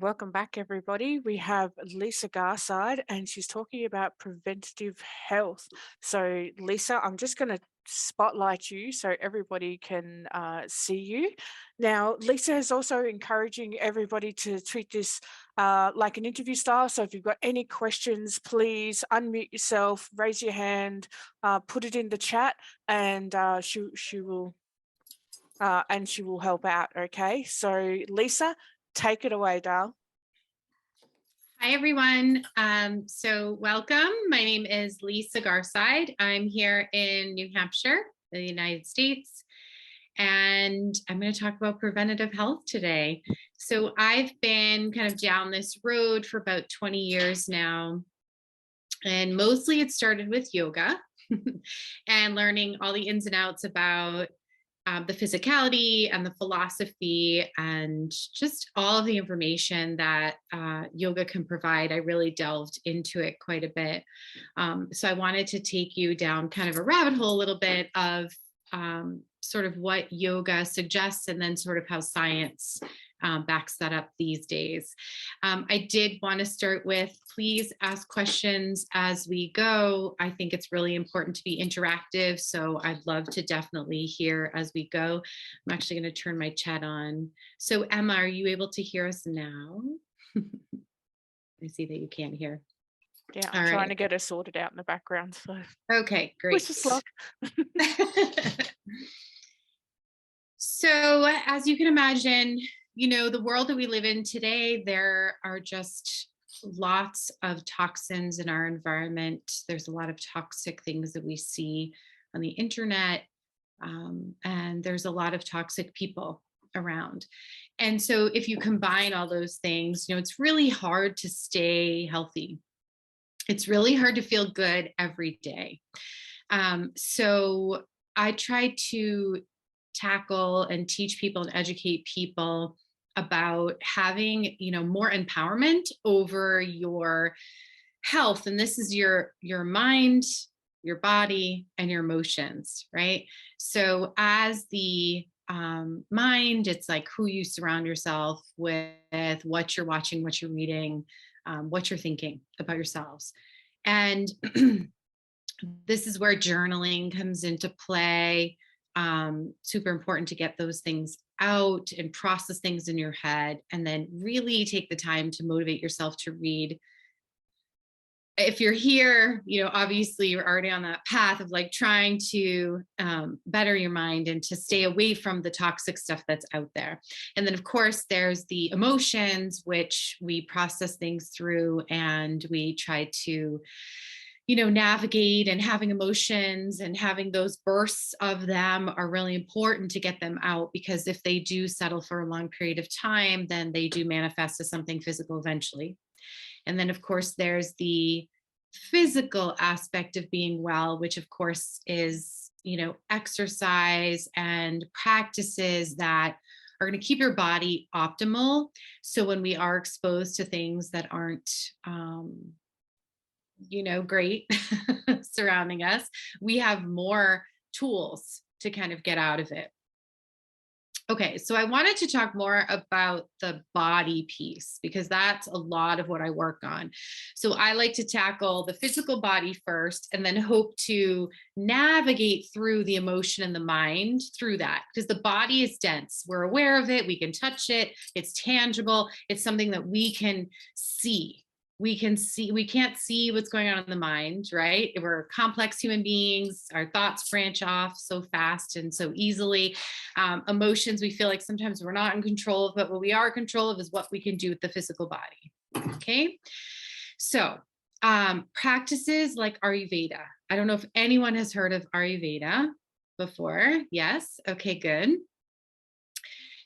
welcome back, everybody. We have Lisa Garside, and she's talking about preventative health. So, Lisa, I'm just going to spotlight you so everybody can see you. Now, Lisa is also encouraging everybody to treat this like an interview style. So, if you've got any questions, please unmute yourself, raise your hand, put it in the chat, and she will help out. Okay, so Lisa, take it away, Dale. Hi, everyone. So welcome. My name is Lisa Garside. I'm here in New Hampshire, the United States, and I'm going to talk about preventative health today. So I've been kind of down this road for about 20 years now, and mostly it started with yoga and learning all the ins and outs about the physicality and the philosophy and just all of the information that yoga can provide. I really delved into it quite a bit. So I wanted to take you down kind of a rabbit hole a little bit of sort of what yoga suggests and then sort of how science backs that up these days. I did want to start with, please ask questions as we go. I think it's really important to be interactive, so I'd love to definitely hear as we go. I'm actually going to turn my chat on. So Emma, are you able to hear us now? I see that you can't hear. Yeah, I'm trying to get her sorted out in the background. So okay, great. Wish us luck. So as you can imagine, you know, the world that we live in today, there are just lots of toxins in our environment. There's a lot of toxic things that we see on the internet, and there's a lot of toxic people around. And so if you combine all those things, you know, it's really hard to stay healthy. It's really hard to feel good every day. So I try to tackle and teach people and educate people about having, you know, more empowerment over your health. And this is your mind, your body, and your emotions, right? So as the mind, it's like who you surround yourself with, what you're watching, what you're reading, what you're thinking about yourselves. And this is where journaling comes into play. Super important to get those things out and process things in your head, and then really take the time to motivate yourself to read. If you're here, you know, obviously you're already on that path of like trying to better your mind and to stay away from the toxic stuff that's out there. And then of course there's the emotions, which we process things through and we try to, you know, navigate, and having emotions and having those bursts of them are really important to get them out, because if they do settle for a long period of time, then they do manifest as something physical eventually. And then of course there's the physical aspect of being well, which of course is, you know, exercise and practices that are going to keep your body optimal. So when we are exposed to things that aren't you know, great surrounding us, we have more tools to kind of get out of it. Okay, so I wanted to talk more about the body piece, because that's a lot of what I work on. So I like to tackle the physical body first and then hope to navigate through the emotion and the mind through that, because the body is dense. We're aware of it. We can touch it. It's tangible. It's something that we can see. We can't see what's going on in the mind, right? We're complex human beings. Our thoughts branch off so fast and so easily. Emotions, we feel like sometimes we're not in control of, but what we are in control of is what we can do with the physical body. Okay. So practices like Ayurveda. I don't know if anyone has heard of Ayurveda before. Yes. Okay, good.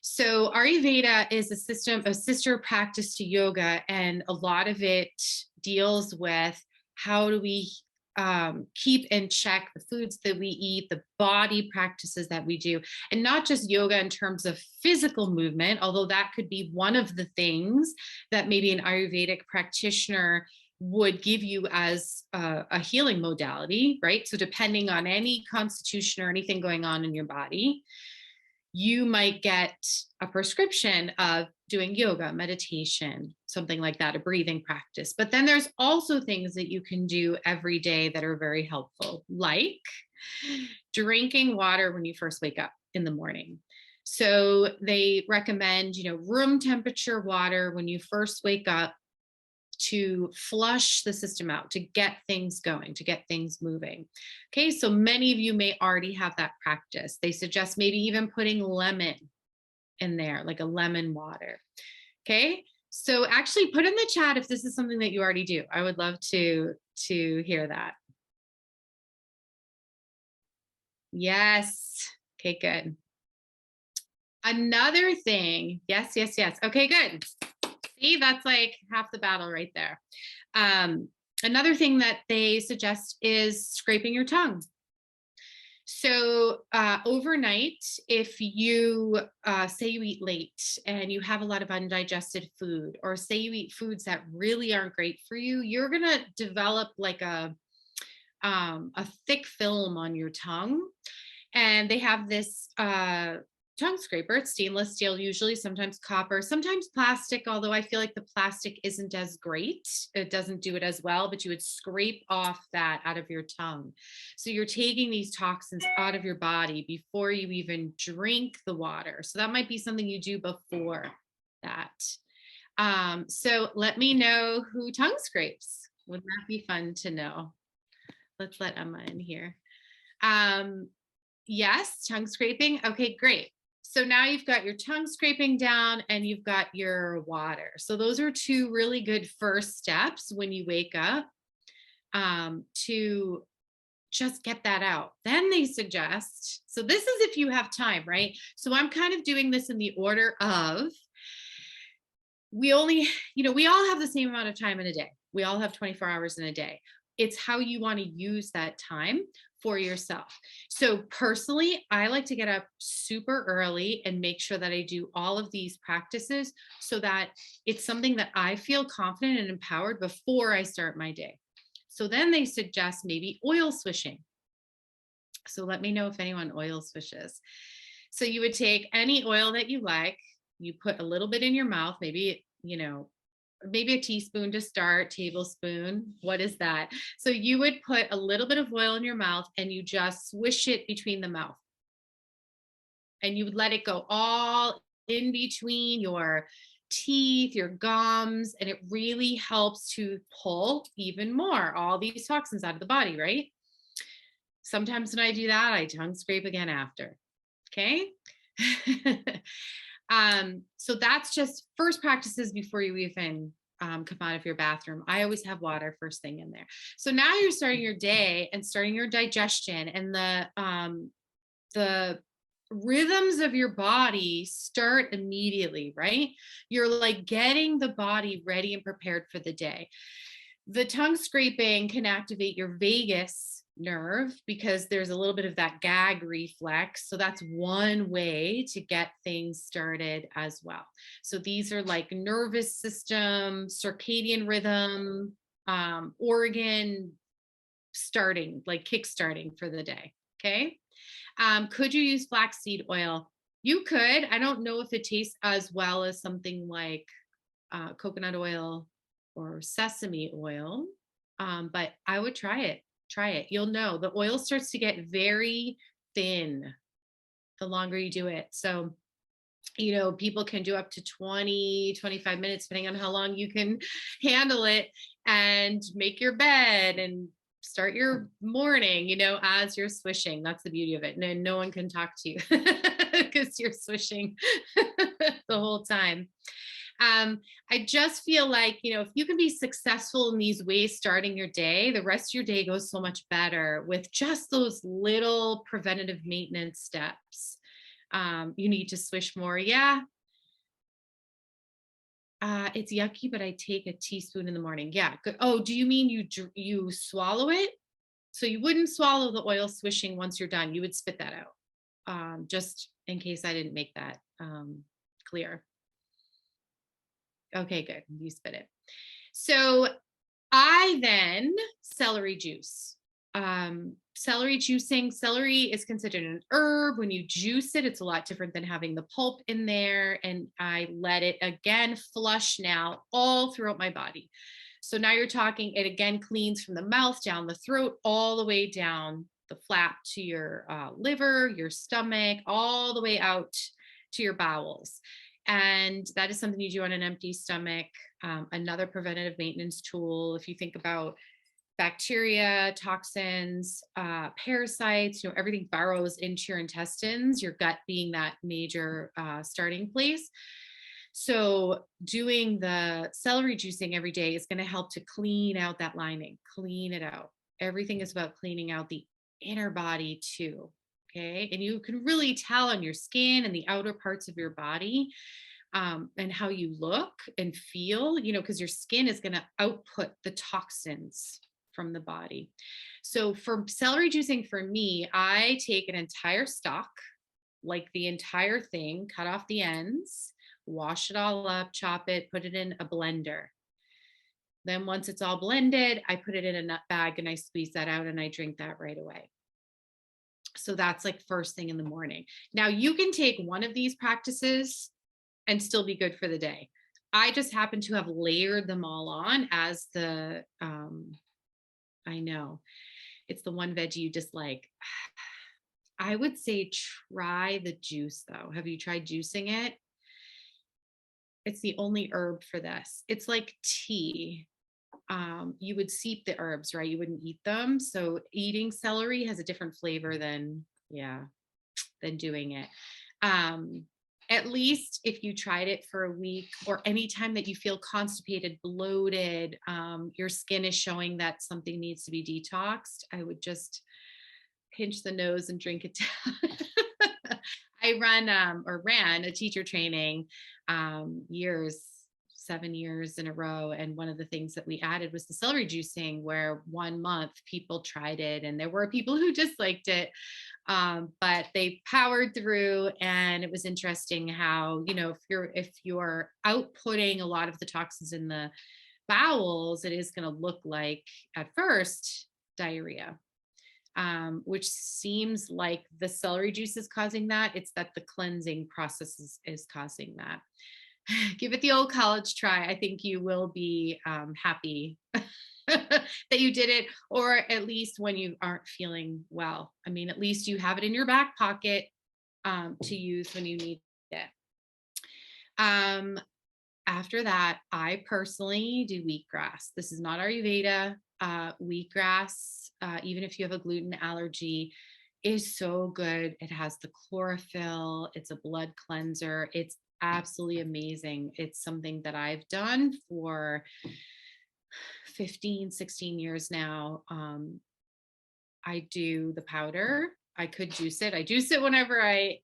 So Ayurveda is a sister practice to yoga, and a lot of it deals with how do we keep in check the foods that we eat, the body practices that we do, and not just yoga in terms of physical movement, although that could be one of the things that maybe an Ayurvedic practitioner would give you as a healing modality, right? So depending on any constitution or anything going on in your body, you might get a prescription of doing yoga, meditation, something like that, a breathing practice. But then there's also things that you can do every day that are very helpful, like drinking water when you first wake up in the morning. So they recommend, room temperature water when you first wake up to flush the system out, to get things going, to get things moving. Okay, so many of you may already have that practice. They suggest maybe even putting lemon in there, like a lemon water. Okay, so actually put in the chat if this is something that you already do. I would love to hear that. Yes. Okay, good. Another thing, yes, yes, yes. Okay, good. See, that's like half the battle right there. Another thing that they suggest is scraping your tongue. So overnight, if you say you eat late and you have a lot of undigested food, or say you eat foods that really aren't great for you, you're gonna develop like a thick film on your tongue. And they have this tongue scraper. It's stainless steel, usually, sometimes copper, sometimes plastic, although I feel like the plastic isn't as great. It doesn't do it as well, but you would scrape off that out of your tongue. So you're taking these toxins out of your body before you even drink the water. So that might be something you do before that. So let me know who tongue scrapes. Wouldn't that be fun to know? Let's let Emma in here. Yes, tongue scraping. Okay, great. So now you've got your tongue scraping down and you've got your water. So those are two really good first steps when you wake up to just get that out. Then they suggest, so this is if you have time, right? So I'm kind of doing this in the order of, we all have the same amount of time in a day. We all have 24 hours in a day. It's how you want to use that time for yourself. So personally, I like to get up super early and make sure that I do all of these practices so that it's something that I feel confident and empowered before I start my day. So then they suggest maybe oil swishing. So let me know if anyone oil swishes. So you would take any oil that you like, you put a little bit in your mouth, maybe a teaspoon to start, tablespoon. What is that? So you would put a little bit of oil in your mouth and you just swish it between the mouth. And you would let it go all in between your teeth, your gums, and it really helps to pull even more all these toxins out of the body, right? Sometimes when I do that, I tongue scrape again after. Okay. So that's just first practices before you even come out of your bathroom. I always have water first thing in there. So now you're starting your day and starting your digestion, and the rhythms of your body start immediately, right? You're like getting the body ready and prepared for the day. The tongue scraping can activate your vagus nerve because there's a little bit of that gag reflex. So that's one way to get things started as well. So these are like nervous system, circadian rhythm, organ starting, like kick starting for the day. Okay. Could you use flaxseed oil? You could. I don't know if it tastes as well as something like coconut oil or sesame oil, but I would try it. Try it. You'll know the oil starts to get very thin the longer you do it. So, people can do up to 20, 25 minutes, depending on how long you can handle it, and make your bed and start your morning, as you're swishing. That's the beauty of it. And no one can talk to you because you're swishing the whole time. I just feel like, if you can be successful in these ways starting your day, the rest of your day goes so much better with just those little preventative maintenance steps. You need to swish more. Yeah. It's yucky, but I take a teaspoon in the morning. Yeah. Good. Oh, do you mean you swallow it? So you wouldn't swallow the oil swishing once you're done. You would spit that out. Just in case I didn't make that clear. Okay, good. You spit it. So I then celery juice. Celery juicing. Celery is considered an herb. When you juice it, it's a lot different than having the pulp in there. And I let it again flush now all throughout my body. So now you're talking, it again cleans from the mouth down the throat, all the way down the flap to your liver, your stomach, all the way out to your bowels. And that is something you do on an empty stomach. Another preventative maintenance tool, if you think about bacteria, toxins, parasites, everything burrows into your intestines, your gut being that major starting place. So doing the celery juicing every day is going to help to clean out that lining, clean it out. Everything is about cleaning out the inner body too. Okay. And you can really tell on your skin and the outer parts of your body, and how you look and feel, because your skin is going to output the toxins from the body. So for celery juicing, for me, I take an entire stalk, like the entire thing, cut off the ends, wash it all up, chop it, put it in a blender. Then once it's all blended, I put it in a nut bag and I squeeze that out and I drink that right away. So that's like first thing in the morning. Now you can take one of these practices and still be good for the day. I just happen to have layered them all on as I know it's the one veggie you dislike. I would say try the juice though. Have you tried juicing it? It's the only herb for this. It's like tea. You would steep the herbs, right? You wouldn't eat them. So eating celery has a different flavor than, yeah, than doing it. At least if you tried it for a week or anytime that you feel constipated, bloated, your skin is showing that something needs to be detoxed, I would just pinch the nose and drink it down. I run or ran a teacher training years, 7 years in a row. And one of the things that we added was the celery juicing, where 1 month people tried it and there were people who disliked it. But they powered through, and it was interesting how, if you're outputting a lot of the toxins in the bowels, it is going to look like at first diarrhea, which seems like the celery juice is causing that. It's that the cleansing process is causing that. Give it the old college try. I think you will be happy that you did it, or at least when you aren't feeling well. I mean, at least you have it in your back pocket to use when you need it. Um, After that, I personally do wheatgrass. This is not Ayurveda. Wheatgrass, even if you have a gluten allergy, is so good. It has the chlorophyll. It's a blood cleanser. It's absolutely amazing. It's something that I've done for 15, 16 years now. I do the powder. I could juice it. I juice it whenever I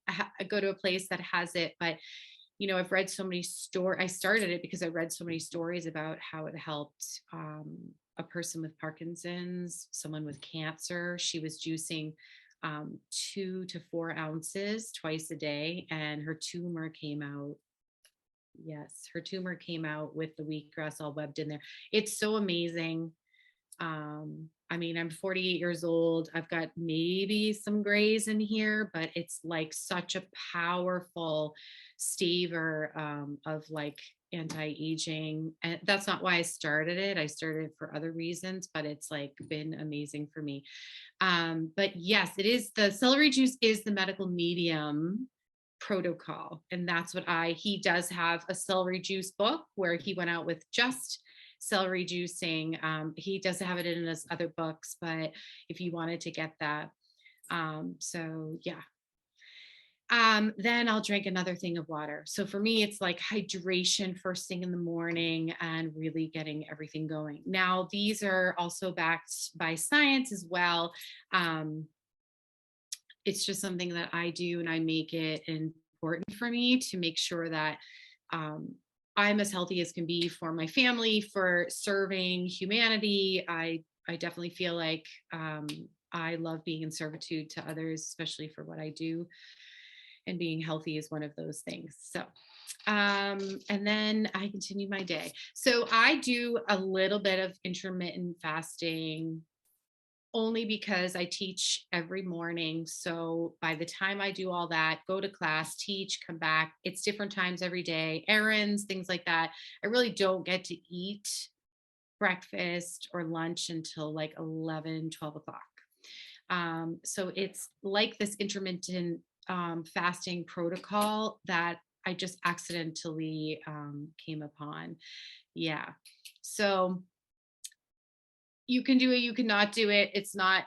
go to a place that has it. But, I've read so many I started it because I read so many stories about how it helped a person with Parkinson's, someone with cancer. She was juicing 2 to 4 ounces twice a day, and her tumor came out. Yes, her tumor came out with the wheatgrass all webbed in there. It's so amazing. I mean, I'm 48 years old. I've got maybe some grays in here, but it's like such a powerful staver of like anti-aging. And that's not why I started it. I started it for other reasons, but it's like been amazing for me. But yes, it is, the celery juice is the medical medium protocol. And that's what he does have a celery juice book where he went out with just celery juicing. He does have it in his other books, but if you wanted to get that, so yeah. Then I'll drink another thing of water. So for me, it's like hydration first thing in the morning and really getting everything going. Now, these are also backed by science as well. It's just something that I do, and I make it important for me to make sure that I'm as healthy as can be for my family, for serving humanity. I definitely feel like I love being in servitude to others, especially for what I do. And being healthy is one of those things. So, and then I continue my day. So I do a little bit of intermittent fasting only because I teach every morning. So by the time I do all that, go to class, teach, come back, it's different times every day, errands, things like that. I really don't get to eat breakfast or lunch until like 11, 12 o'clock. So it's like this intermittent fasting protocol that I just accidentally came upon. Yeah. So you can do it, you cannot do it. It's not,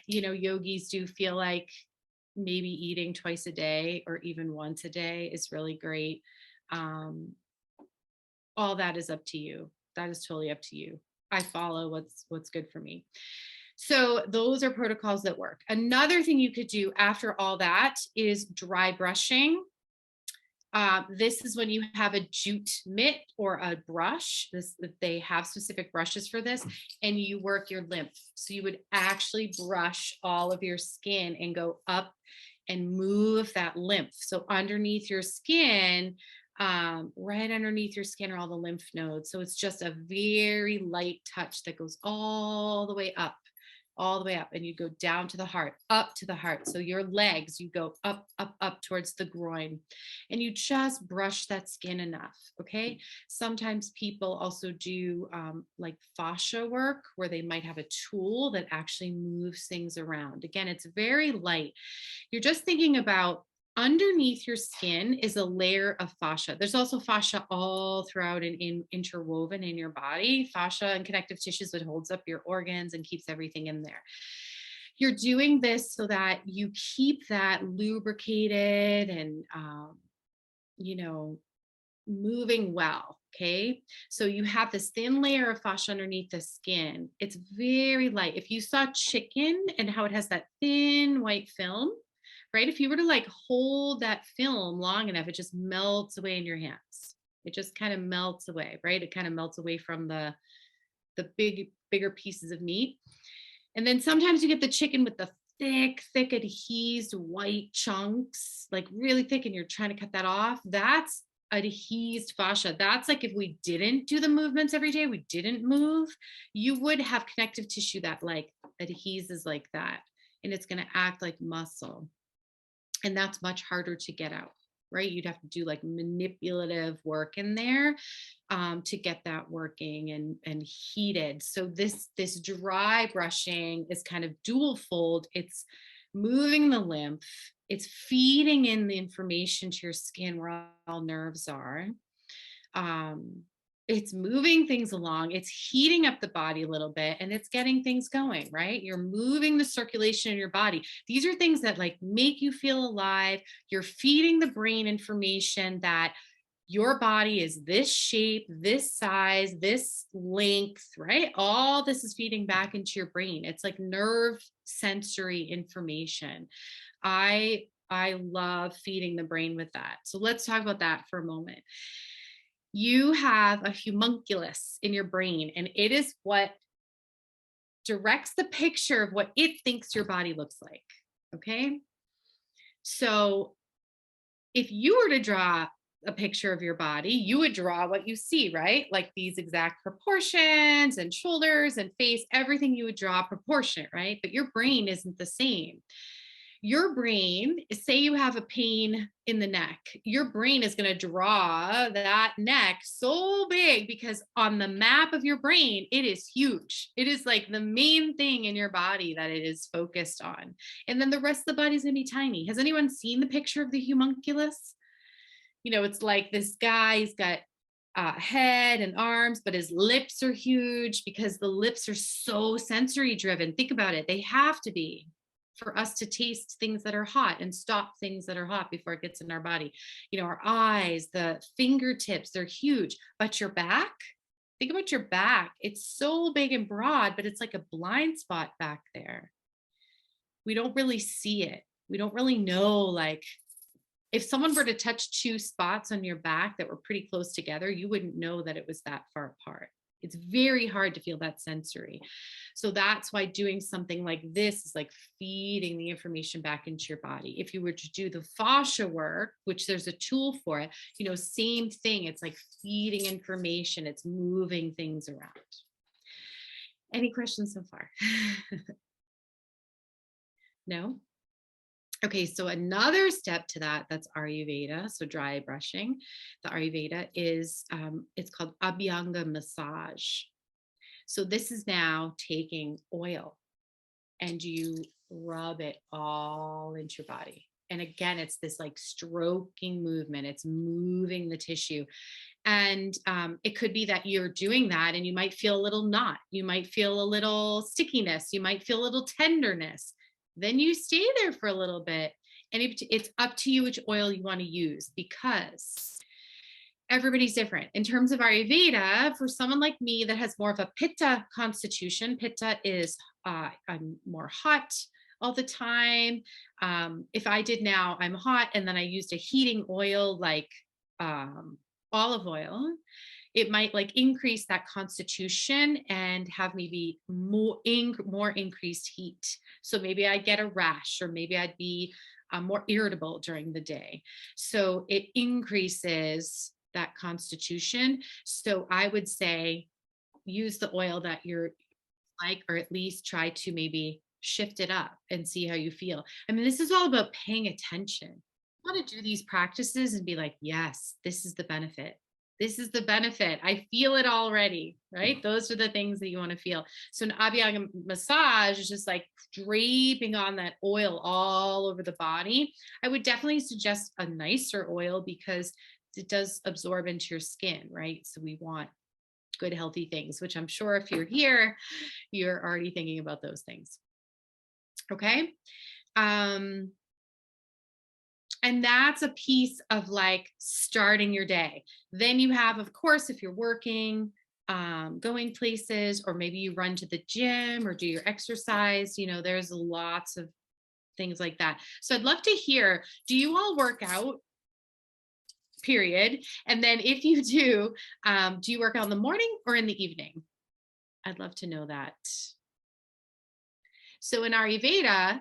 yogis do feel like maybe eating twice a day or even once a day is really great. Um, all that is up to you. That is totally up to you. I follow what's good for me. So those are protocols that work. Another thing you could do after all that is dry brushing. This is when you have a jute mitt or a brush. They have specific brushes for this, and you work your lymph. So you would actually brush all of your skin and go up and move that lymph. So underneath your skin, right underneath your skin are all the lymph nodes. So it's just a very light touch that goes all the way up, all the way up, and you go down to the heart, up to the heart. So your legs, you go up, up, up towards the groin, and you just brush that skin enough. Okay. Sometimes people also do like fascia work where they might have a tool that actually moves things around. Again, it's very light. You're just thinking about underneath your skin is a layer of fascia. There's also fascia all throughout and interwoven in your body. Fascia and connective tissues that holds up your organs and keeps everything in there. You're doing this so that you keep that lubricated and, you know, moving well. Okay. So you have this thin layer of fascia underneath the skin. It's very light. If you saw chicken and how it has that thin white film, right? If you were to like hold that film long enough, it just melts away in your hands. It just kind of melts away, right? It kind of melts away from the bigger pieces of meat. And then sometimes you get the chicken with the thick adhesed white chunks, like really thick, and you're trying to cut that off. That's adhesed fascia. That's like if we didn't do the movements every day, we didn't move, you would have connective tissue that like adheses like that, and it's going to act like muscle. And that's much harder to get out, right? You'd have to do like manipulative work in there to get that working and heated. So this dry brushing is kind of dual fold. It's moving the lymph, it's feeding in the information to your skin where all nerves are. Um, it's moving things along, it's heating up the body a little bit, and it's getting things going, right? You're moving the circulation in your body. These are things that like make you feel alive. You're feeding the brain information that your body is this shape, this size, this length, right? All this is feeding back into your brain. It's like nerve sensory information. I love feeding the brain with that. So let's talk about that for a moment. You have a homunculus in your brain, and it is what directs the picture of what it thinks your body looks like. Okay. So if you were to draw a picture of your body, you would draw what you see, right? Like these exact proportions and shoulders and face, everything you would draw proportionate, right? But your brain isn't the same. Your brain, say you have a pain in the neck, your brain is going to draw that neck so big because on the map of your brain, it is huge. It is like the main thing in your body that it is focused on. And then the rest of the body is going to be tiny. Has anyone seen the picture of the homunculus? It's like this guy, he's got head and arms, but his lips are huge because the lips are so sensory driven. Think about it. They have to be for us to taste things that are hot and stop things that are hot before it gets in our body. Our eyes, the fingertips, they're huge, but your back, think about your back. It's so big and broad, but it's like a blind spot back there. We don't really see it. We don't really know, like, if someone were to touch two spots on your back that were pretty close together, you wouldn't know that it was that far apart. It's very hard to feel that sensory. So that's why doing something like this is like feeding the information back into your body. If you were to do the fascia work, which there's a tool for it, same thing. It's like feeding information, it's moving things around. Any questions so far? No? Okay, so another step to that, that's Ayurveda, so dry brushing. The Ayurveda is, it's called Abhyanga massage. So this is now taking oil and you rub it all into your body. And again, it's this like stroking movement, it's moving the tissue. And it could be that you're doing that and you might feel a little knot, you might feel a little stickiness, you might feel a little tenderness. Then you stay there for a little bit. And it's up to you which oil you want to use, because everybody's different. In terms of Ayurveda, for someone like me that has more of a Pitta constitution, Pitta is I'm more hot all the time. If I did now, I'm hot, and then I used a heating oil like olive oil, it might like increase that constitution and have me be more increased heat. So maybe I'd get a rash, or maybe I'd be more irritable during the day. So it increases that constitution. So I would say use the oil that you're like, or at least try to maybe shift it up and see how you feel. I mean, this is all about paying attention. You want to do these practices and be like, yes, this is the benefit. This is the benefit. I feel it already, right? Those are the things that you want to feel. So an Abhyanga massage is just like draping on that oil all over the body. I would definitely suggest a nicer oil because it does absorb into your skin, right? So we want good, healthy things, which I'm sure if you're here, you're already thinking about those things. Okay. And that's a piece of like starting your day. Then you have, of course, if you're working, going places, or maybe you run to the gym or do your exercise, there's lots of things like that. So I'd love to hear, do you all work out? Period. And then if you do you work out in the morning or in the evening? I'd love to know that. So in Ayurveda,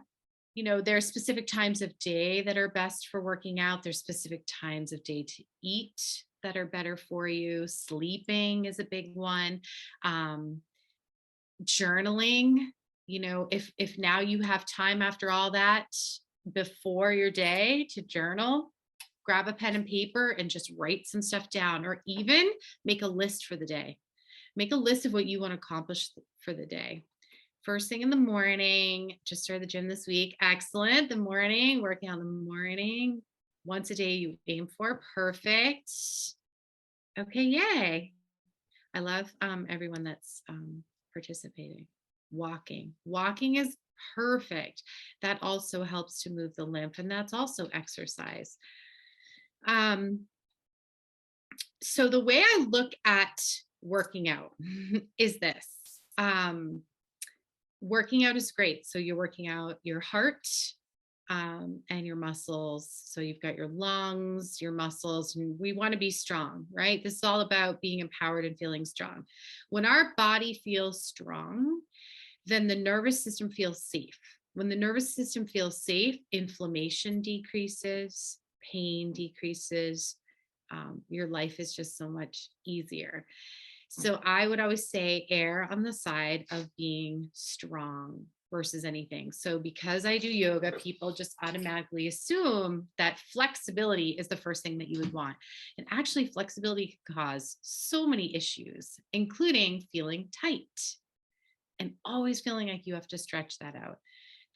there's specific times of day that are best for working out. There's specific times of day to eat that are better for you. Sleeping is a big one. Journaling, if now you have time after all that before your day to journal, grab a pen and paper and just write some stuff down, or even make a list for the day. Make a list of what you want to accomplish for the day. First thing in the morning, just started the gym this week. Excellent. The morning, working on the morning. Once a day you aim for. Perfect. Okay, yay. I love everyone that's participating. Walking is perfect. That also helps to move the lymph, and that's also exercise. So the way I look at working out is this. Working out is great. So you're working out your heart and your muscles. So you've got your lungs, your muscles, and we want to be strong, right? This is all about being empowered and feeling strong. When our body feels strong, then the nervous system feels safe. When the nervous system feels safe, inflammation decreases, pain decreases. Your life is just so much easier. So I would always say err on the side of being strong versus anything. So because I do yoga, people just automatically assume that flexibility is the first thing that you would want. And actually, flexibility can cause so many issues, including feeling tight and always feeling like you have to stretch that out.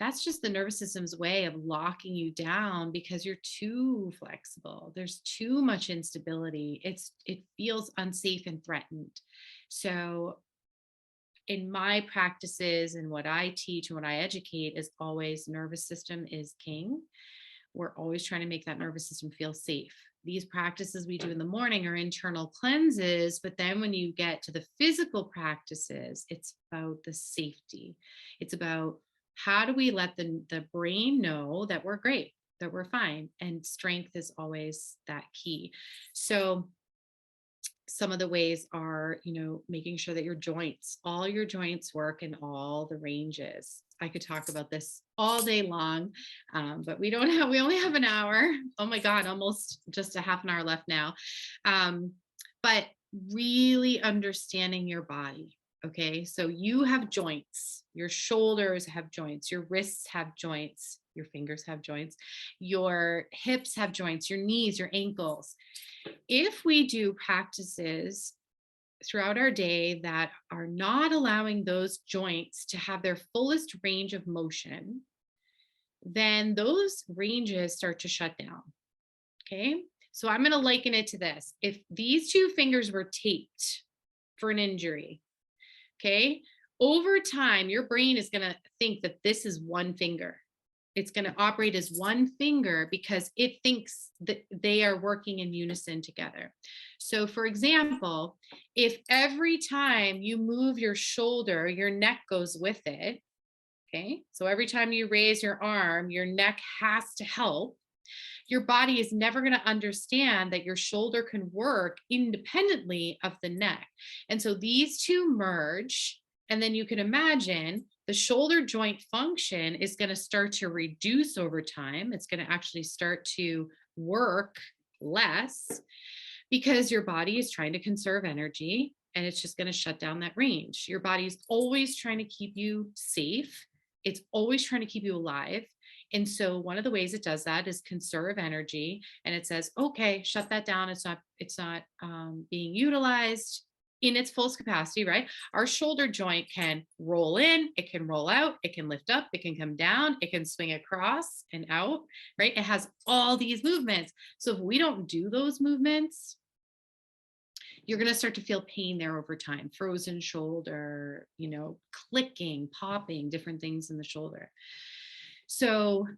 That's just the nervous system's way of locking you down because you're too flexible. There's too much instability. It feels unsafe and threatened. So in my practices and what I teach and what I educate is always nervous system is king. We're always trying to make that nervous system feel safe. These practices we do in the morning are internal cleanses, but then when you get to the physical practices, it's about the safety. It's about how do we let the brain know that we're great, that we're fine? And strength is always that key. So some of the ways are, making sure that all your joints work in all the ranges. I could talk about this all day long, but we only have an hour. Oh my God, almost just a half an hour left now. But really understanding your body. Okay, so you have joints, your shoulders have joints, your wrists have joints, your fingers have joints, your hips have joints, your knees, your ankles. If we do practices throughout our day that are not allowing those joints to have their fullest range of motion, then those ranges start to shut down. Okay, so I'm going to liken it to this. If these two fingers were taped for an injury, okay, over time, your brain is going to think that this is one finger. It's going to operate as one finger because it thinks that they are working in unison together. So, for example, if every time you move your shoulder, your neck goes with it, okay, so every time you raise your arm, your neck has to help. Your body is never going to understand that your shoulder can work independently of the neck. And so these two merge, and then you can imagine the shoulder joint function is going to start to reduce over time. It's going to actually start to work less because your body is trying to conserve energy, and it's just going to shut down that range. Your body is always trying to keep you safe. It's always trying to keep you alive. And so one of the ways it does that is conserve energy. And it says, okay, shut that down. It's not being utilized in its fullest capacity, right? Our shoulder joint can roll in, it can roll out, it can lift up, it can come down, it can swing across and out, right? It has all these movements. So if we don't do those movements, you're going to start to feel pain there over time. Frozen shoulder, clicking, popping, different things in the shoulder. So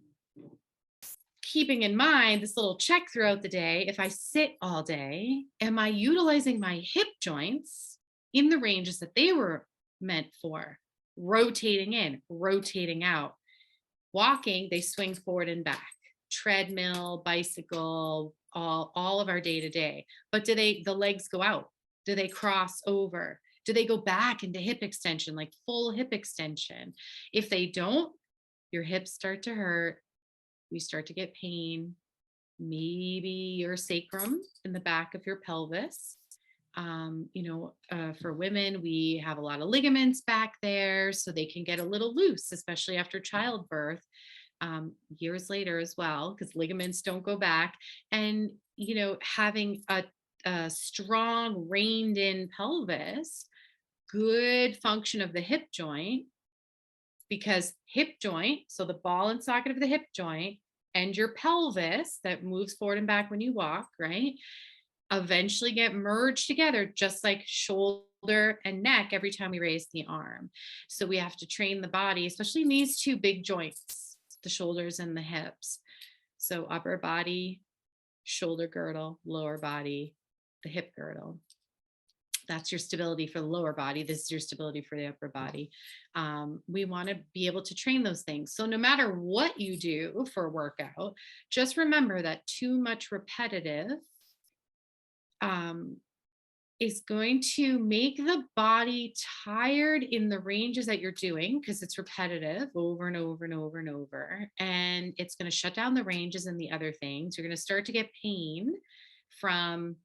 keeping in mind this little check throughout the day, if I sit all day, am I utilizing my hip joints in the ranges that they were meant for? Rotating in, rotating out. Walking, they swing forward and back. Treadmill, bicycle, all of our day to day. But do the legs go out? Do they cross over? Do they go back into hip extension, like full hip extension? If they don't, your hips start to hurt. You start to get pain. Maybe your sacrum in the back of your pelvis. For women, we have a lot of ligaments back there, so they can get a little loose, especially after childbirth, years later as well, because ligaments don't go back. And, having a strong, reined in pelvis, good function of the hip joint, because hip joint, so the ball and socket of the hip joint and your pelvis that moves forward and back when you walk, right, eventually get merged together, just like shoulder and neck every time we raise the arm. So we have to train the body, especially in these two big joints, the shoulders and the hips. So upper body, shoulder girdle, lower body, the hip girdle. That's your stability for the lower body. This is your stability for the upper body. We want to be able to train those things. So no matter what you do for a workout, just remember that too much repetitive is going to make the body tired in the ranges that you're doing, because it's repetitive over and over and over and over. And it's going to shut down the ranges and the other things. You're going to start to get pain from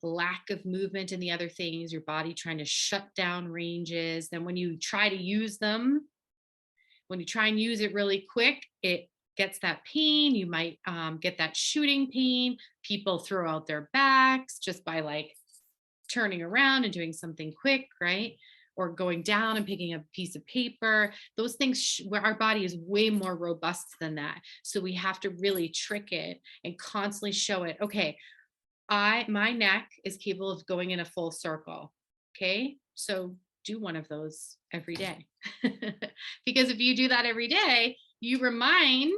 lack of movement and the other things, your body trying to shut down ranges. Then when you try to use them, when you try and use it really quick, it gets that pain. You might get that shooting pain. People throw out their backs just by like turning around and doing something quick, right? Or going down and picking up a piece of paper. Those things, where our body is way more robust than that. So we have to really trick it and constantly show it, okay, my neck is capable of going in a full circle. Okay. So do one of those every day. Because if you do that every day, you remind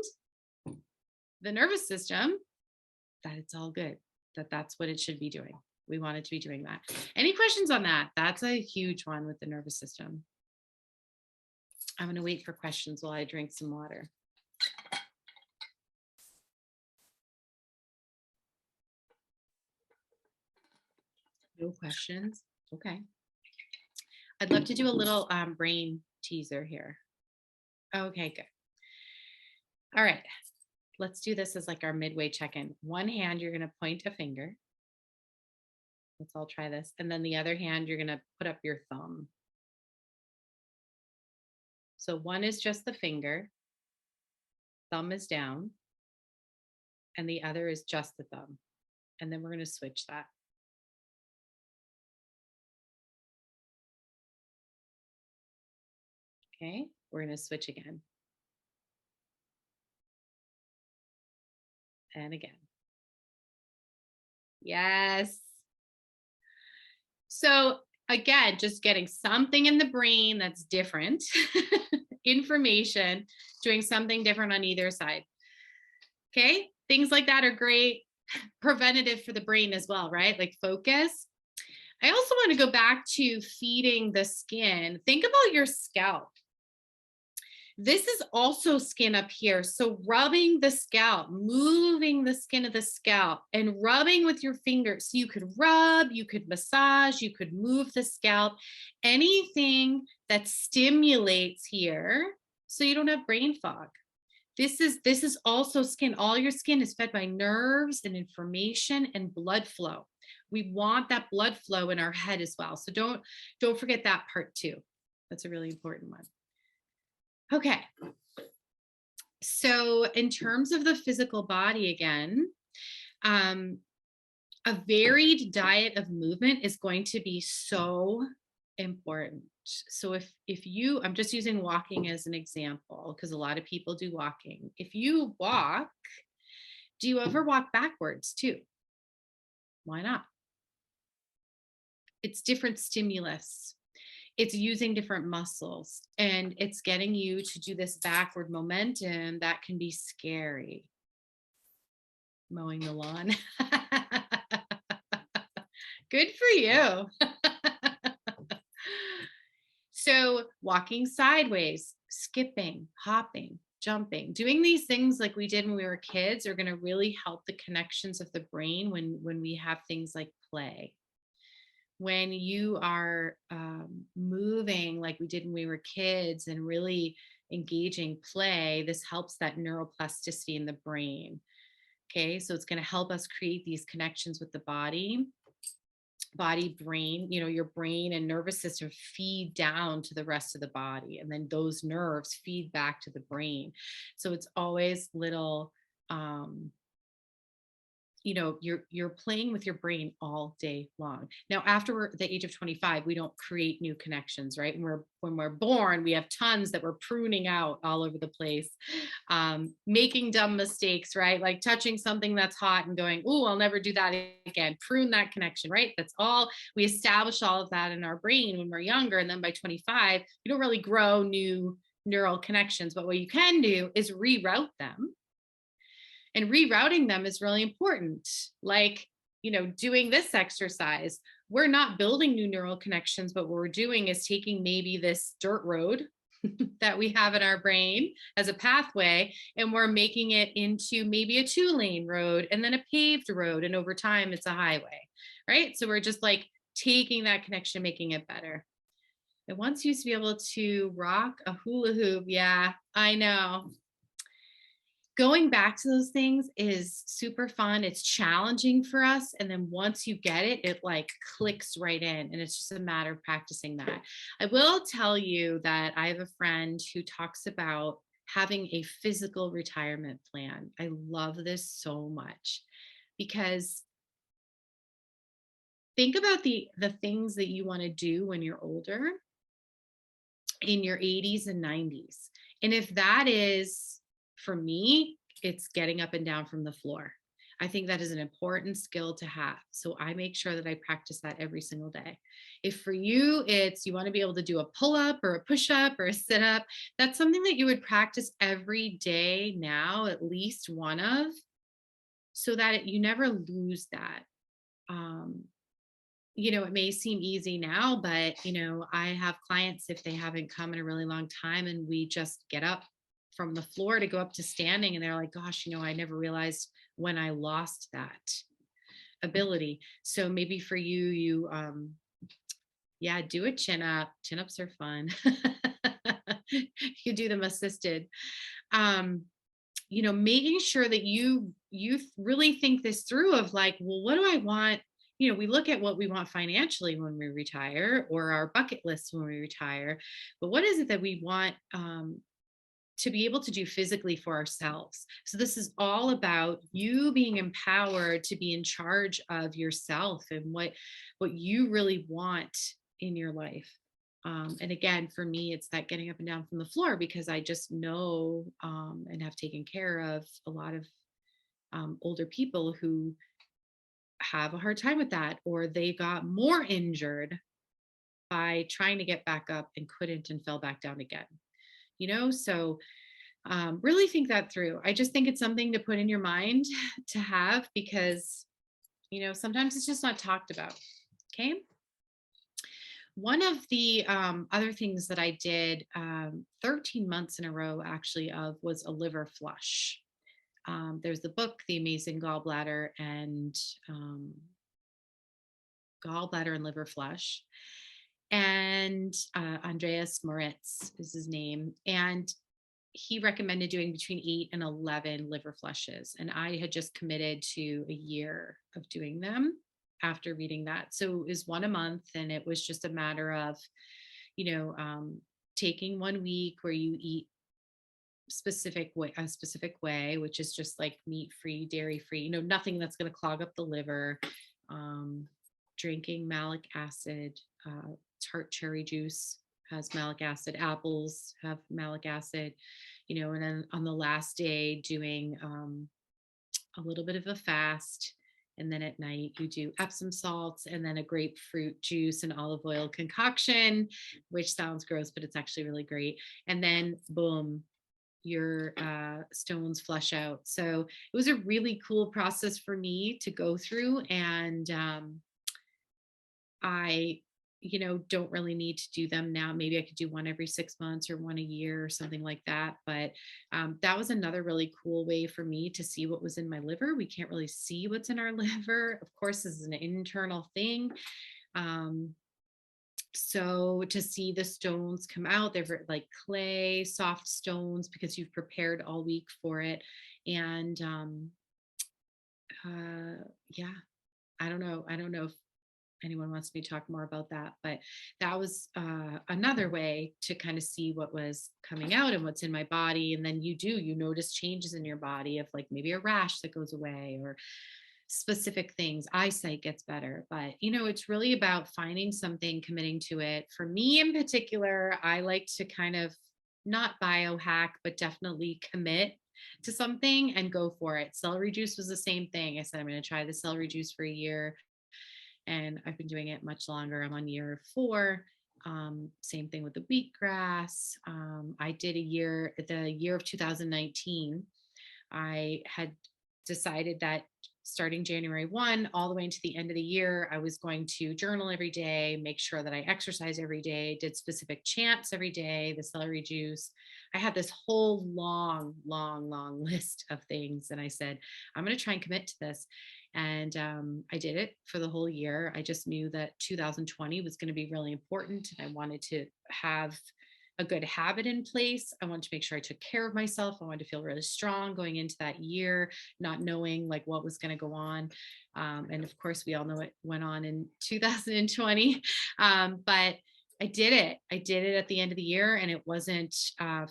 the nervous system that it's all good, that that's what it should be doing. We want it to be doing that. Any questions on that? That's a huge one with the nervous system. I'm going to wait for questions while I drink some water. No questions? Okay. I'd love to do a little brain teaser here. Okay, good. All right. Let's do this as like our midway check-in. One hand, you're going to point a finger. Let's all try this. And then the other hand, you're going to put up your thumb. So one is just the finger, thumb is down, and the other is just the thumb. And then we're going to switch that. Okay, we're going to switch again. And again. Yes. So again, just getting something in the brain that's different, information, doing something different on either side. Okay, things like that are great. Preventative for the brain as well, right? Like focus. I also want to go back to feeding the skin. Think about your scalp. This is also skin up here. So rubbing the scalp, moving the skin of the scalp and rubbing with your fingers. So you could rub, you could massage, you could move the scalp, anything that stimulates here so you don't have brain fog. This is also skin. All your skin is fed by nerves and information and blood flow. We want that blood flow in our head as well. So don't forget that part too. That's a really important one. Okay. So in terms of the physical body again, a varied diet of movement is going to be so important. So if you, I'm just using walking as an example, because a lot of people do walking. If you walk, do you ever walk backwards too? Why not? It's different stimulus. It's using different muscles and it's getting you to do this backward momentum that can be scary. Mowing the lawn. Good for you. So walking sideways, skipping, hopping, jumping, doing these things like we did when we were kids are going to really help the connections of the brain when we have things like play. When you are moving like we did when we were kids and really engaging play, this helps that neuroplasticity in the brain. Okay, so it's going to help us create these connections with the body, brain, your brain and nervous system feed down to the rest of the body. And then those nerves feed back to the brain. So it's always little, you're playing with your brain all day long. Now, after the age of 25, we don't create new connections, right? When we're born, we have tons that we're pruning out all over the place, making dumb mistakes, right? Like touching something that's hot and going, "Oh, I'll never do that again." Prune that connection, right? That's all. We establish all of that in our brain when we're younger, and then by 25, you don't really grow new neural connections. But what you can do is reroute them. And rerouting them is really important. Like, doing this exercise, we're not building new neural connections, but what we're doing is taking maybe this dirt road that we have in our brain as a pathway, and we're making it into maybe a 2-lane road and then a paved road. And over time, it's a highway, right? So we're just like taking that connection, making it better. I once used to be able to rock a hula hoop. Yeah, I know. Going back to those things is super fun. It's challenging for us. And then once you get it, it like clicks right in. And it's just a matter of practicing that. I will tell you that I have a friend who talks about having a physical retirement plan. I love this so much because think about the things that you want to do when you're older, in your 80s and 90s. And if that is, for me, it's getting up and down from the floor. I think that is an important skill to have. So I make sure that I practice that every single day. If for you, it's you want to be able to do a pull-up or a push-up or a sit-up, that's something that you would practice every day now, at least one of, so that you never lose that. It may seem easy now, but, I have clients, if they haven't come in a really long time and we just get up from the floor to go up to standing and they're like, gosh, I never realized when I lost that ability. So maybe for you, do a chin up. Chin ups are fun. You do them assisted. Making sure that you really think this through of like, well, what do I want we look at what we want financially when we retire or our bucket list when we retire, but what is it that we want to be able to do physically for ourselves? So this is all about you being empowered to be in charge of yourself and what you really want in your life. And again, for me, it's that getting up and down from the floor, because I just know and have taken care of a lot of older people who have a hard time with that, or they got more injured by trying to get back up and couldn't and fell back down again. So really think that through. I just think it's something to put in your mind to have, because sometimes it's just not talked about. Okay. One of the other things that I did 13 months in a row actually of was a liver flush. There's the book, The Amazing um, Gallbladder and Liver Flush. And Andreas Moritz is his name. And he recommended doing between 8 and 11 liver flushes. And I had just committed to a year of doing them after reading that. So it was one a month. And it was just a matter of, you know, um, taking 1 week where you eat a specific way, which is just like meat free, dairy free, nothing that's going to clog up the liver. Um, Drinking malic acid, tart cherry juice has malic acid, apples have malic acid, and then on the last day doing a little bit of a fast. And then at night you do Epsom salts and then a grapefruit juice and olive oil concoction, which sounds gross, but it's actually really great. And then boom, your stones flush out. So it was a really cool process for me to go through. And I, don't really need to do them now. Maybe I could do one every 6 months or one a year or something like that. But that was another really cool way for me to see what was in my liver. We can't really see what's in our liver. Of course, this is an internal thing. So to see the stones come out, they're like clay, soft stones, because you've prepared all week for it. And yeah, I don't know if anyone wants me to talk more about that, but that was another way to kind of see what was coming out and what's in my body. And then you notice changes in your body of like maybe a rash that goes away or specific things, eyesight gets better. But it's really about finding something, committing to it. For me in particular, I like to kind of not biohack, but definitely commit to something and go for it. Celery juice was the same thing. I said I'm going to try the celery juice for a year, and I've been doing it much longer. I'm on year 4. Same thing with the wheatgrass. I did the year of 2019. I had decided that starting January 1 all the way into the end of the year, I was going to journal every day, make sure that I exercise every day, did specific chants every day, the celery juice. I had this whole long, long, long list of things. And I said, I'm going to try and commit to this. And I did it for the whole year. I just knew that 2020 was going to be really important. And I wanted to have a good habit in place. I wanted to make sure I took care of myself. I wanted to feel really strong going into that year, not knowing like what was going to go on. And of course, we all know what went on in 2020. But I did it. I did it at the end of the year, and it wasn't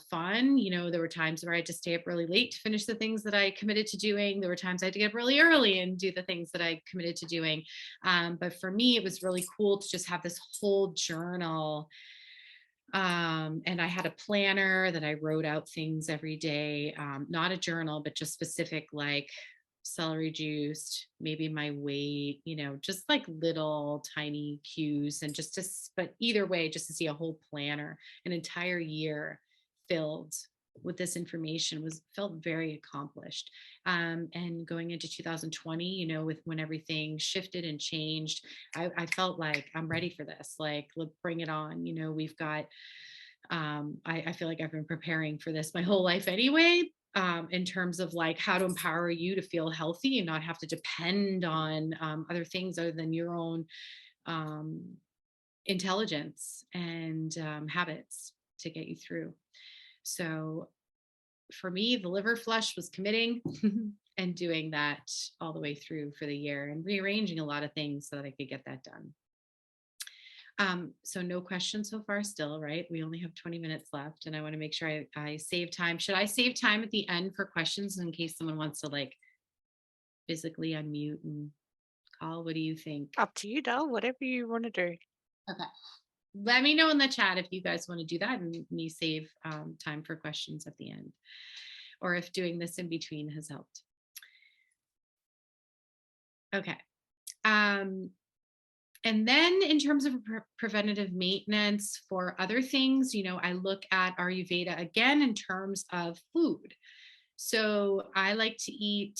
fun. There were times where I had to stay up really late to finish the things that I committed to doing. There were times I had to get up really early and do the things that I committed to doing. But for me, it was really cool to just have this whole journal. And I had a planner that I wrote out things every day, not a journal, but just specific, like celery juice, maybe my weight, just like little tiny cues, and but either way, just to see a whole planner, an entire year filled with this information felt very accomplished. And going into 2020, with when everything shifted and changed, I felt like I'm ready for this. Like, let's bring it on. We've got, I feel like I've been preparing for this my whole life anyway, in terms of like how to empower you to feel healthy and not have to depend on other things other than your own um, intelligence and habits to get you through. So for me, the liver flush was committing. and doing that all the way through for the year and rearranging a lot of things so that I could get that done. So no questions so far still, right? We only have 20 minutes left and I want to make sure I save time. Should I save time at the end for questions in case someone wants to like physically unmute and call? What do you think? Up to you, Dal, whatever you want to do. Okay. Let me know in the chat if you guys want to do that and me save time for questions at the end, or if doing this in between has helped. Okay. And then in terms of preventative maintenance for other things, I look at Ayurveda again in terms of food. So I like to eat,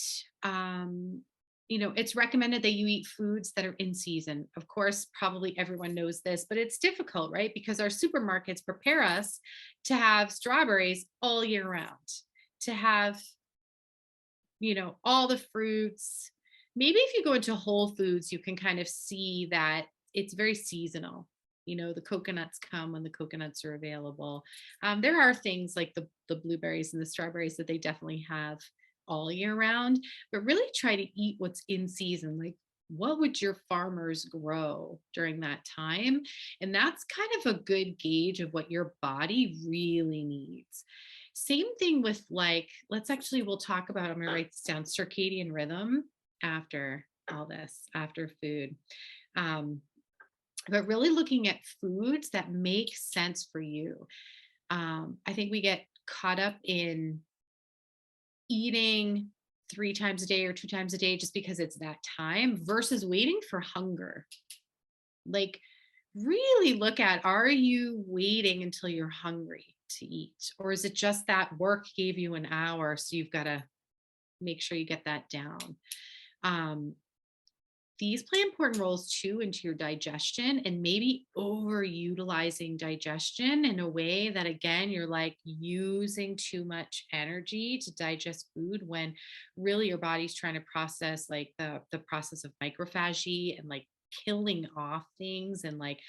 it's recommended that you eat foods that are in season. Of course, probably everyone knows this, but it's difficult, right? Because our supermarkets prepare us to have strawberries all year round, to have, all the fruits. Maybe if you go into Whole Foods, you can kind of see that it's very seasonal. The coconuts come when the coconuts are available. There are things like the blueberries and the strawberries that they definitely have all year round, but really try to eat what's in season. Like, what would your farmers grow during that time? And that's kind of a good gauge of what your body really needs. Same thing with we'll talk about, I'm going to write this down, circadian rhythm after all this, after food. But really looking at foods that make sense for you. I think we get caught up in eating 3 times a day or 2 times a day just because it's that time versus waiting for hunger. Like, really look at, are you waiting until you're hungry to eat? Or is it just that work gave you an hour, so you've got to make sure you get that down? These play important roles too into your digestion, and maybe overutilizing digestion in a way that, again, you're like using too much energy to digest food when really your body's trying to process like the process of macrophagy and like killing off things and like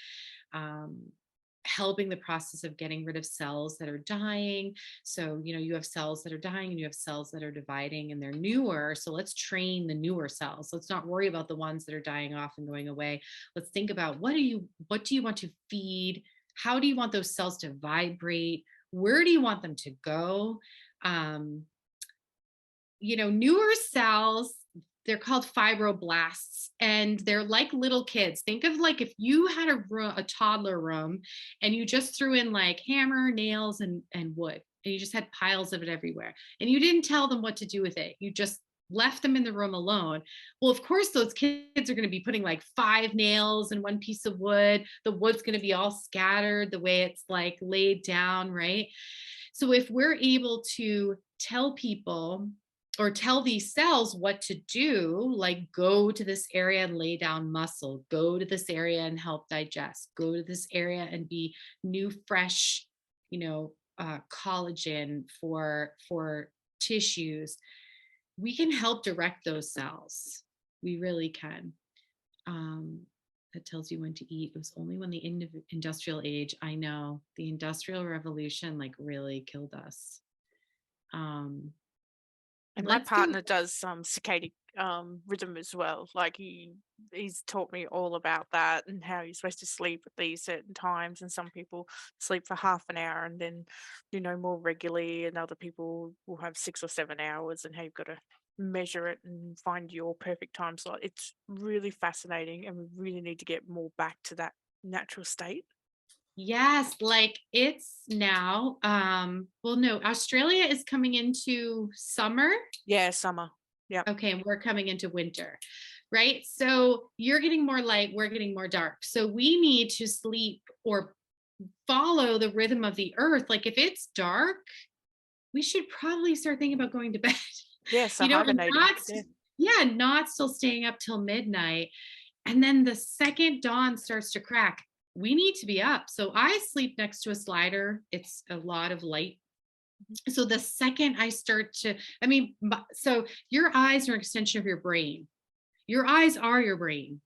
helping the process of getting rid of cells that are dying. So, you have cells that are dying and you have cells that are dividing and they're newer. So let's train the newer cells. Let's not worry about the ones that are dying off and going away. Let's think about what do you want to feed? How do you want those cells to vibrate? Where do you want them to go? Newer cells, they're called fibroblasts, and they're like little kids. Think of like if you had a toddler room and you just threw in like hammer, nails, and wood, and you just had piles of it everywhere, and you didn't tell them what to do with it. You just left them in the room alone. Well, of course, those kids are going to be putting like 5 nails in one piece of wood. The wood's going to be all scattered the way it's like laid down, right? So if we're able to tell people or tell these cells what to do, like go to this area and lay down muscle, go to this area and help digest, go to this area and be new, fresh, collagen for tissues. We can help direct those cells. We really can. That tells you when to eat. It was only when the industrial age, I know, the Industrial Revolution like really killed us. And my partner does circadian rhythm as well. Like he's taught me all about that and how you're supposed to sleep at these certain times. And some people sleep for half an hour and then, more regularly, and other people will have 6 or 7 hours, and how you've got to measure it and find your perfect time slot. It's really fascinating, and we really need to get more back to that natural state. Yes, like it's now, well, no, Australia is coming into summer. Yeah, summer. Yeah. Okay, and we're coming into winter, right? So you're getting more light, we're getting more dark. So we need to sleep or follow the rhythm of the earth. Like if it's dark, we should probably start thinking about going to bed. Yeah, so hibernating. Not still staying up till midnight. And then the second dawn starts to crack, we need to be up. So I sleep next to a slider. It's a lot of light. So the second I start to, so your eyes are an extension of your brain. Your eyes are your brain,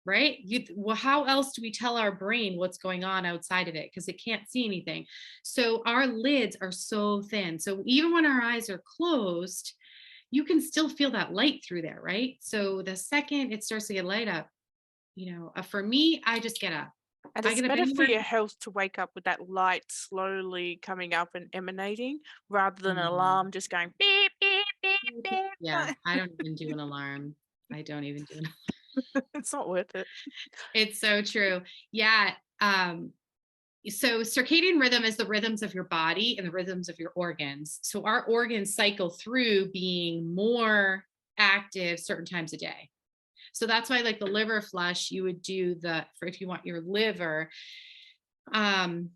right? Well, how else do we tell our brain what's going on outside of it? Because it can't see anything. So our lids are so thin. So even when our eyes are closed, you can still feel that light through there, right? So the second it starts to get light up, for me, I just get up. And I it's get up better for anywhere. your health to wake up with that light slowly coming up and emanating rather than an Mhm. alarm just going beep, beep, beep, Yeah, beep. I don't even do an alarm. I don't even do an It's not worth it. It's so true. Yeah, so circadian rhythm is the rhythms of your body and the rhythms of your organs. So our organs cycle through being more active certain times a day. So that's why, like the liver flush, you would do for if you want your liver, um,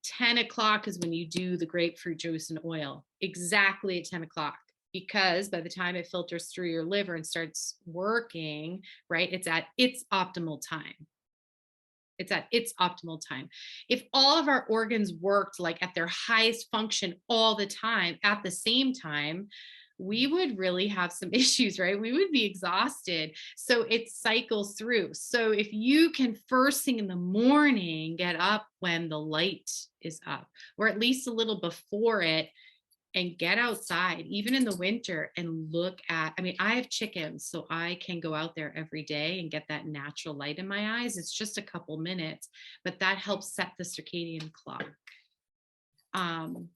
10 o'clock is when you do the grapefruit juice and oil, exactly at 10 o'clock. Because by the time it filters through your liver and starts working, right, it's at its optimal time. It's at its optimal time. If all of our organs worked like at their highest function all the time at the same time, we would really have some issues, right? We would be exhausted. So it cycles through. So if you can first thing in the morning get up when the light is up, or at least a little before it, and get outside even in the winter and look at, I mean, I have chickens, so I can go out there every day and get that natural light in my eyes. It's just a couple minutes, but that helps set the circadian clock. um,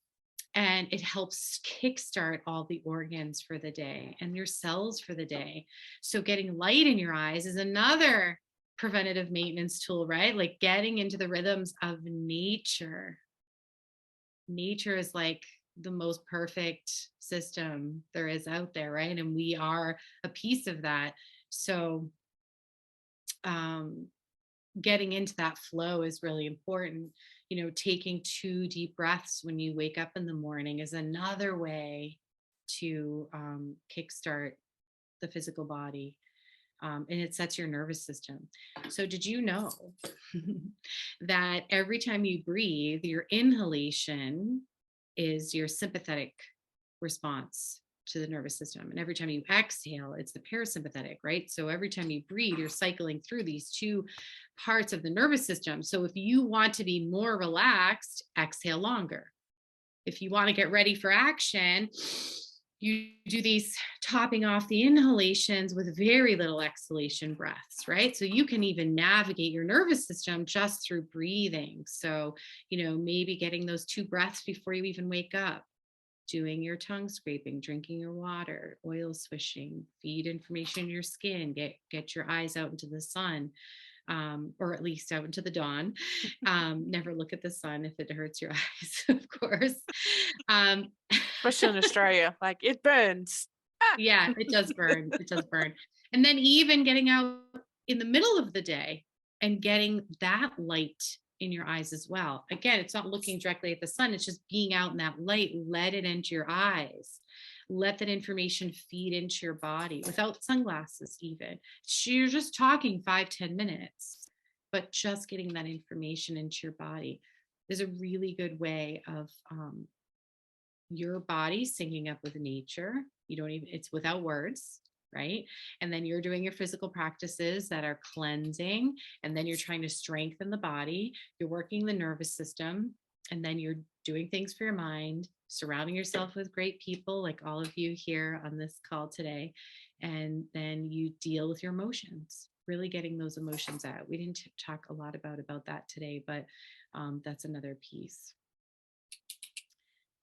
and it helps kickstart all the organs for the day and your cells for the day. So getting light in your eyes is another preventative maintenance tool, right? Like getting into the rhythms of nature. Nature is like the most perfect system there is out there, right? And we are a piece of that. So um getting into that flow is really important. Taking 2 deep breaths when you wake up in the morning is another way to kickstart the physical body, and it sets your nervous system. So, did you know that every time you breathe, your inhalation is your sympathetic response to the nervous system? And every time you exhale, it's the parasympathetic, right? So, every time you breathe, you're cycling through these two parts of the nervous system. So, if you want to be more relaxed, exhale longer. If you want to get ready for action, you do these topping off the inhalations with very little exhalation breaths, right? So you can even navigate your nervous system just through breathing. So, maybe getting those 2 breaths before you even wake up, doing your tongue scraping, drinking your water, oil swishing, feed information in your skin, get your eyes out into the sun, or at least out into the dawn. Never look at the sun if it hurts your eyes, of course. Um, Especially in Australia, like it burns. Ah! yeah, it does burn. It does burn. And then even getting out in the middle of the day and getting that light in your eyes as well. Again, it's not looking directly at the sun, it's just being out in that light. Let it into your eyes. Let that information feed into your body without sunglasses, even. You're just talking 5-10 minutes, but just getting that information into your body is a really good way of your body syncing up with nature. You don't even, it's without words, right? And then you're doing your physical practices that are cleansing, and then you're trying to strengthen the body, you're working the nervous system, and then you're doing things for your mind, surrounding yourself with great people like all of you here on this call today. And then you deal with your emotions, really getting those emotions out. We didn't talk a lot about that today, but that's another piece.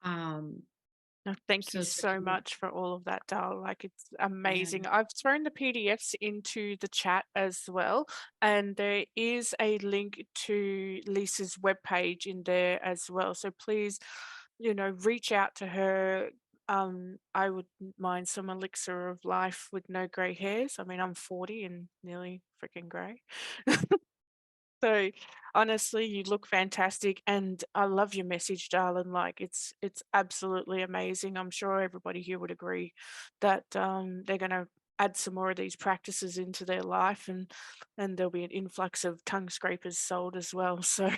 um No, thank you so so circadian, much for all of that, Dal. Like it's yeah. amazing. I've thrown the PDFs into the chat as well, and there is a link to Lisa's webpage in there as well. So please, reach out to her. I wouldn't mind some elixir of life with no grey hairs. I mean, I'm 40 and nearly freaking grey. So honestly, you look fantastic, and I love your message, darling. Like it's absolutely amazing. I'm sure everybody here would agree that they're going to add some more of these practices into their life, and there'll be an influx of tongue scrapers sold as well. So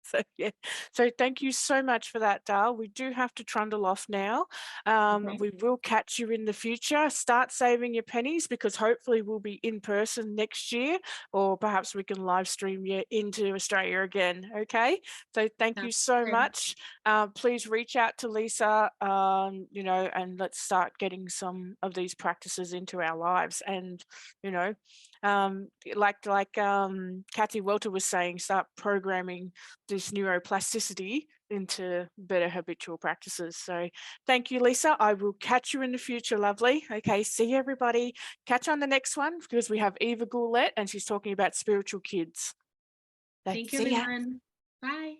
So yeah, so thank you so much for that, Dale. We do have to trundle off now. Okay. We will catch you in the future. Start saving your pennies because hopefully we'll be in person next year, or perhaps we can live stream you into Australia again. Okay. So thank you Sounds so good. much. Please reach out to Lisa, and let's start getting some of these practices into our lives. And, you know, Kathy Welter was saying, start programming this neuroplasticity into better habitual practices. So thank you, Lisa. I will catch you in the future, lovely. Okay, see you, everybody. Catch you on the next one because we have Eva Goulet and she's talking about spiritual kids. Thank you, See ya. everyone. Bye.